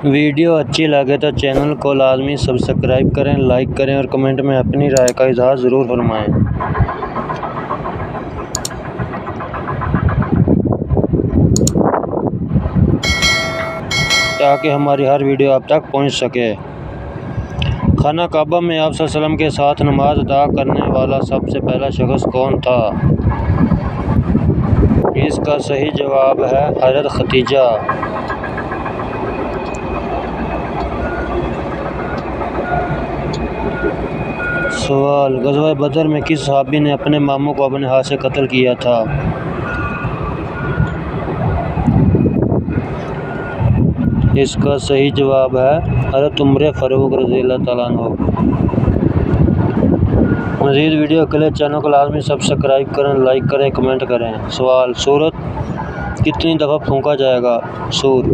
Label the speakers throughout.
Speaker 1: Video اچھی لگے تو چینل کو لازمی سبسکرائب کریں، لائک کریں اور کمنٹ میں اپنی رائے کا اظہار ضرور فرمائیں تاکہ ہماری ہر ویڈیو آپ تک پہنچ سکے۔ خانہ کعبہ میں آپ صلی اللہ علیہ وسلم کے ساتھ نماز ادا کرنے والا سب سے پہلا شخص کون تھا؟ اس کا صحیح جواب ہے حضرت خدیجہ۔ سوال: غزوہ بدر میں کس صحابی نے اپنے ماموں کو اپنے ہاتھ سے قتل کیا تھا؟ اس کا صحیح جواب ہے حضرت عمر فاروق رضی اللہ تعالیٰ عنہ۔ مزید ویڈیو کے لیے چینل کو لازمی سبسکرائب کریں، لائک کریں، کمنٹ کریں۔ سوال: سورت کتنی دفعہ پھونکا جائے گا؟ سور۔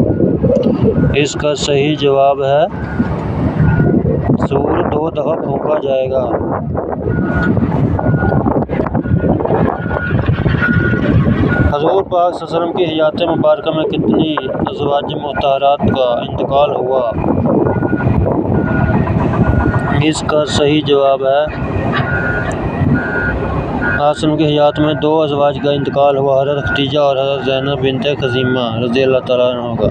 Speaker 1: اس کا صحیح جواب ہے سور 2 دفعہ پھونکا جائے گا۔ حضور پاک صلی اللہ علیہ وسلم کی حیات مبارکہ میں کتنی ازواج مطہرات کا انتقال ہوا؟ اس کا صحیح جواب ہے آپ صلی اللہ علیہ وسلم کی حیات میں 2 ازواج کا انتقال ہوا، حضرت خدیجہ اور حضرت زینب بنت خزیمہ رضی اللہ تعالیٰ عنہ کا۔